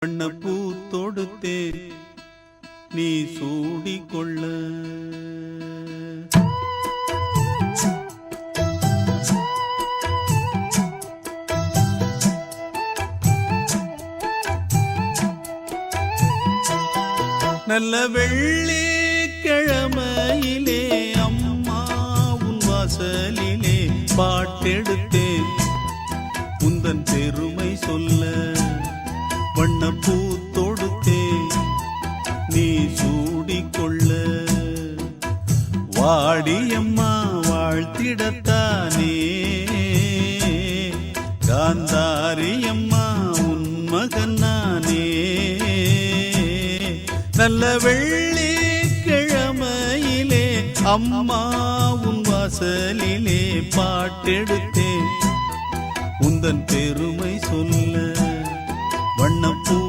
வண்ணப்பூ தொடுத்தே நீ சூடிக்கொள்ள நல்ல வெள்ளி கிழமையிலே அம்மா உன் வாசலிலே பாட்டெடுத்தேன் உந்தன் பெருமை சொல்ல வண்ணப்பூ தொடுத்தே நீ சூடிக்கொள்ள வாடியம்மா வாழ்த்திடத்தானே காந்தாரியம்மா உன் மகன் நானே நல்ல வெள்ளி கிழமையிலே அம்மா உன் வாசலிலே பாட்டெடுத்தேன் உந்தன் பெருமை சொல்ல வண்ணப்பூ